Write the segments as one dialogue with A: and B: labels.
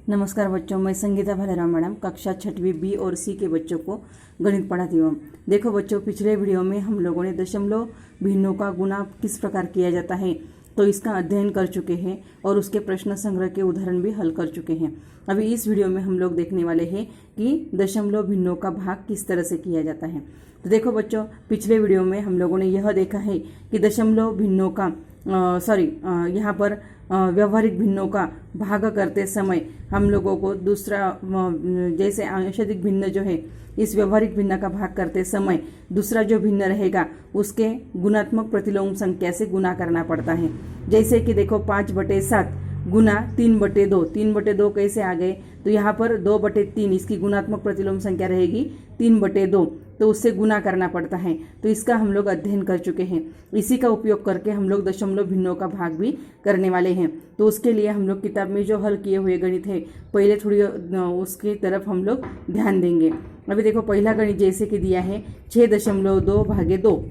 A: नमस्कार बच्चों, मैं संगीता भालेराव मैडम कक्षा 6वीं बी और सी के बच्चों को गणित पढ़ाती हूँ। देखो बच्चों, पिछले वीडियो में हम लोगों ने दशमलव भिन्नों का गुणा किस प्रकार किया जाता है तो इसका अध्ययन कर चुके हैं और उसके प्रश्न संग्रह के उदाहरण भी हल कर चुके हैं। अभी इस वीडियो में हम लोग देखने वाले हैं कि दशमलव भिन्नों का भाग किस तरह से किया जाता है। तो देखो बच्चों, पिछले वीडियो में हम लोगों ने यह देखा है कि दशमलव भिन्नों का यहाँ पर व्यवहारिक भिन्नों का भाग करते समय हम लोगों को दूसरा जैसे अंशाधिक भिन्न जो है, इस व्यवहारिक भिन्न का भाग करते समय दूसरा जो भिन्न रहेगा उसके गुणात्मक प्रतिलोम संख्या से गुना करना पड़ता है। जैसे कि देखो 5/7 गुना 3/2। 3/2 कैसे आ गए, तो यहाँ पर 2/3 इसकी गुणात्मक प्रतिलोम संख्या रहेगी 3/2, तो उससे गुना करना पड़ता है। तो इसका हम लोग अध्ययन कर चुके हैं। इसी का उपयोग करके हम लोग दशमलव भिन्नों का भाग भी करने वाले हैं। तो उसके लिए हम लोग किताब में जो हल किए हुए गणित है, पहले थोड़ी उसकी तरफ हम लोग ध्यान देंगे। अभी देखो, पहला गणित जैसे कि दिया है 6.2/2।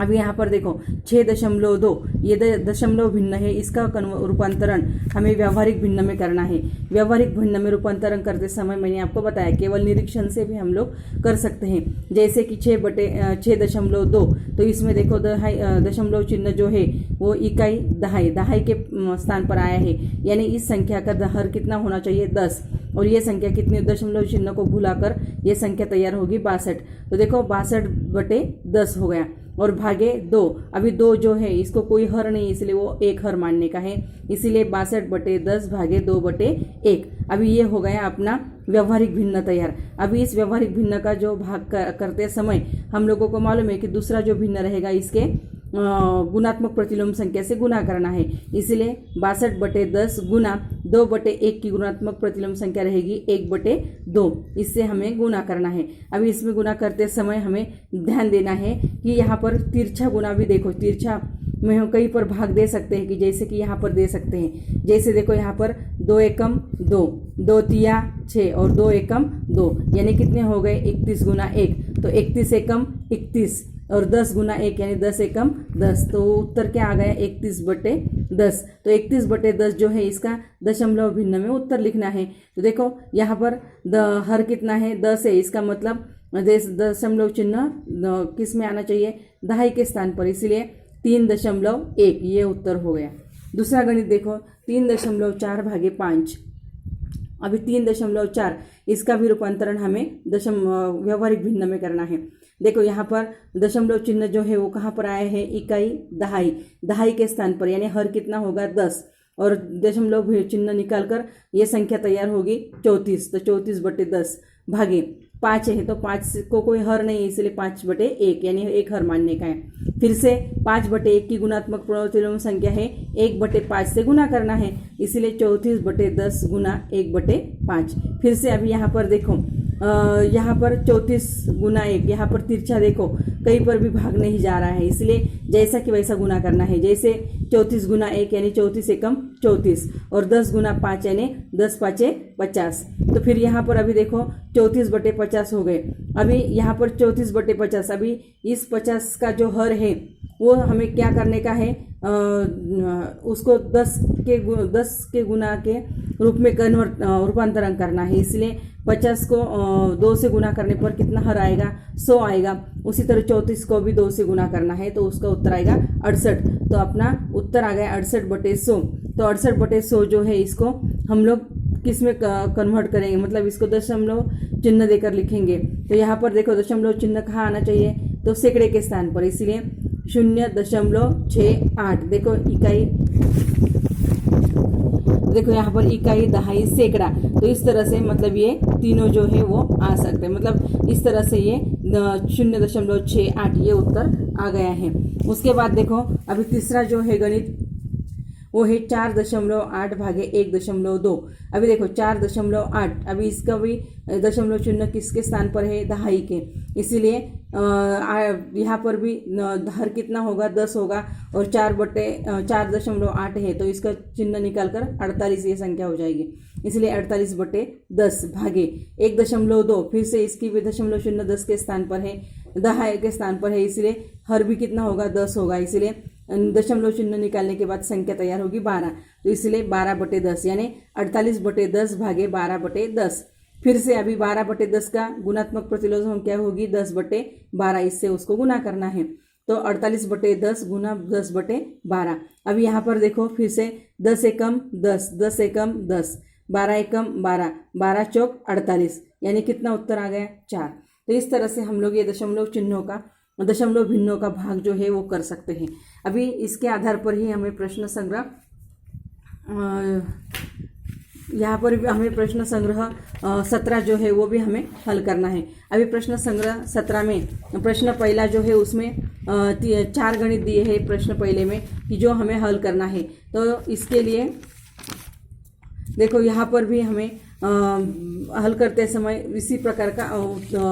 A: अभी यहाँ पर देखो 6.2 ये दशमलव भिन्न है, इसका रूपांतरण हमें व्यवहारिक भिन्न में करना है। व्यवहारिक भिन्न में रूपांतरण करते समय मैंने आपको बताया केवल निरीक्षण से भी हम लोग कर सकते हैं। जैसे कि 6.2, तो इसमें देखो दशमलव चिन्ह जो है वो इकाई दहाई के स्थान पर आया है, यानी इस संख्या का हर कितना होना चाहिए 10, और ये संख्या कितनी, दशमलव चिन्ह को भुलाकर ये संख्या तैयार होगी 62। तो देखो 62/10 हो गया और भागे 2। अभी 2 जो है इसको कोई हर नहीं, इसलिए वो एक हर मानने का है, इसीलिए 62/10 भागे 2/1। अभी ये हो गया अपना व्यवहारिक भिन्न तैयार। अभी इस व्यवहारिक भिन्न का जो भाग करते समय हम लोगों को मालूम है कि दूसरा जो भिन्न रहेगा इसके गुणात्मक प्रतिलोम संख्या से गुना करना है, इसलिए 62/10 गुना 2/1 की गुणात्मक प्रतिलोम संख्या रहेगी 1/2, इससे हमें गुना करना है। अभी इसमें गुना करते समय हमें ध्यान देना है कि यहाँ पर तिरछा गुना भी देखो, तिरछा में हम कहीं पर भाग दे सकते हैं कि जैसे कि यहाँ पर दे सकते हैं। जैसे देखो यहाँ पर 2 एकम 2, 2 तिया 6 और 2 एकम 2, यानी कितने हो गए 31 गुना 1, तो 31 एकम 31 और 10 गुना 1 यानी 10 एकम 10। तो उत्तर क्या आ गया 31/10। तो 31/10 जो है इसका दशमलव भिन्न में उत्तर लिखना है। तो देखो यहाँ पर हर कितना है 10 है, इसका मतलब दशमलव चिन्ह किस में आना चाहिए, दहाई के स्थान पर, इसीलिए 3.1 ये उत्तर हो गया। दूसरा गणित देखो 3.4/5। अभी 3.4 इसका भी रूपांतरण हमें व्यवहारिक भिन्न में करना है। देखो यहाँ पर दशमलव चिन्ह जो है वो कहाँ पर आया है, इकाई दहाई के स्थान पर, यानी हर कितना होगा 10 और दशमलव चिन्ह निकालकर ये संख्या तैयार होगी 34। तो 34/10 भागे 5 है, तो 5 को कोई हर नहीं, इसलिए 5/1 यानी एक हर मानने का है। फिर से 5/1 की गुणात्मक प्रतिलोम संख्या है 1/5 से गुना करना है, इसीलिए 34/10 गुना 1/5। फिर से अभी यहाँ पर देखो यहाँ पर 34 गुना 1, यहाँ पर तिरछा देखो कहीं पर भी भाग नहीं जा रहा है, इसलिए जैसा कि वैसा गुना करना है। जैसे 34 गुना 1 यानी 34 एकम 34 और 10 गुना 5 यानी 10×5 = 50। तो फिर यहाँ पर अभी देखो 34/50 हो गए। अभी यहाँ पर 34/50, अभी इस 50 का जो हर है वो हमें क्या करने का है, उसको 10 के गुना के रूप में रूपांतरण करना है, इसलिए 50 को 2 से गुना करने पर कितना हर आएगा 100 आएगा। उसी तरह 34 को भी 2 से गुना करना है, तो उसका उत्तर आएगा 68। तो अपना उत्तर आ गया 68/100। तो 68/100 जो है इसको हम लोग किस में कन्वर्ट करेंगे, मतलब इसको दशमलव चिन्ह देकर लिखेंगे। तो यहाँ पर देखो दशमलव चिन्ह कहाँ आना चाहिए, तो सैकड़े के स्थान पर, इसीलिए 0.68। देखो इकाई, देखो यहाँ पर इकाई दहाई सैकड़ा, तो इस तरह से मतलब ये तीनों जो है वो आ सकते हैं, मतलब इस तरह से ये 0.68 ये उत्तर आ गया है। उसके बाद देखो अभी तीसरा जो है गणित वो है 4.8/1.2। अभी देखो 4.8, अभी इसका भी दशमलव चिन्ह किसके स्थान पर है, दहाई के, इसीलिए यहाँ पर भी हर कितना होगा 10 होगा और 4.8 है, तो इसका चिन्ह निकालकर 48 ये संख्या हो जाएगी, इसलिए 48/10 भागे 1.2। फिर से इसकी भी दशमलव चिन्ह 10 के स्थान पर है, दहाई के स्थान पर है, इसलिए हर भी कितना होगा 10 होगा, इसलिए दशमलव चिन्ह निकालने के बाद संख्या तैयार होगी 12। तो इसलिए 12/10 यानी 48/10 भागे 12/10। फिर से अभी 12/10 का गुणात्मक प्रतिलोम क्या होगी 10/12, इससे उसको गुना करना है। तो 48/10 गुना 10/12। अब यहाँ पर देखो फिर से 10 एकम 10, 10 एकम 10, 12 एकम 12, 12 चौक 48, यानी कितना उत्तर आ गया 4। तो इस तरह से हम लोग ये दशमलव चिन्हों का, दशमलव भिन्नों का भाग जो है वो कर सकते हैं। अभी इसके आधार पर ही हमें प्रश्न संग्रह, यहाँ पर भी हमें प्रश्न संग्रह 17 जो है वो भी हमें हल करना है। अभी प्रश्न संग्रह 17 में प्रश्न पहला जो है उसमें 4 गणित दिए हैं प्रश्न पहले में कि जो हमें हल करना है। तो इसके लिए देखो यहाँ पर भी हमें हल करते समय इसी प्रकार का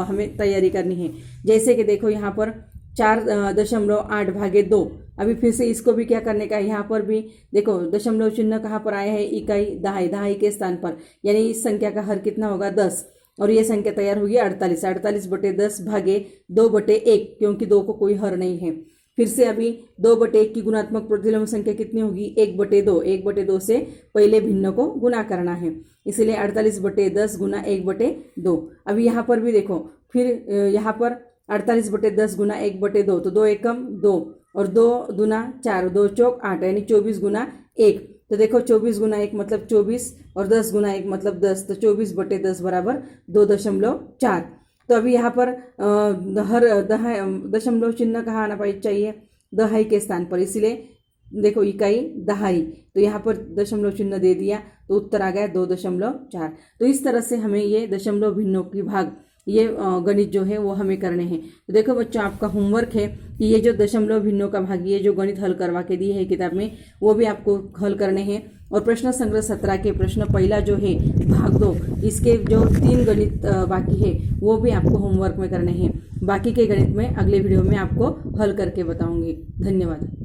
A: हमें तैयारी करनी है। जैसे कि देखो यहाँ पर 4.8 भागे 2। अभी फिर से इसको भी क्या करने का है, यहाँ पर भी देखो दशमलव चिन्ह कहाँ पर आया है, इकाई दहाई, दहाई के स्थान पर, यानी इस संख्या का हर कितना होगा 10, और ये संख्या तैयार होगी 48, 48/10 भागे 2/1, क्योंकि 2 को कोई हर नहीं है। फिर से अभी 2/1 की गुणात्मक प्रतिलोम संख्या कितनी होगी 1/2, 1/2 से पहले भिन्न को गुना करना है, इसलिए 48/10 गुना 1/2। अभी यहाँ पर भी देखो फिर यहाँ पर 48/10 गुना 1/2, तो 2 एकम 2 और 2 दूना 4, 2 चौक 8, यानी 24 गुना 1। तो देखो 24 गुना 1 मतलब 24 और 10 गुना 1 मतलब 10, तो 24/10 बराबर 2.4। तो अभी यहाँ पर हर दशमलव चिन्ह कहाँ आना चाहिए, दहाई के स्थान पर, इसलिए देखो इकाई दहाई, तो यहाँ पर दशमलव चिन्ह दे दिया तो उत्तर आ गया 2.4। तो इस तरह से हमें ये दशमलव भिन्नों की भाग, ये गणित जो है वो हमें करने हैं। तो देखो बच्चों, आपका होमवर्क है कि ये जो दशमलव भिन्नों का भाग, ये जो गणित हल करवा के दिए है किताब में, वो भी आपको हल करने हैं। और प्रश्न संग्रह 17 के प्रश्न पहला जो है भाग 2, इसके जो 3 गणित बाकी है वो भी आपको होमवर्क में करने हैं। बाकी के गणित में अगले वीडियो में आपको हल करके बताऊंगी। धन्यवाद।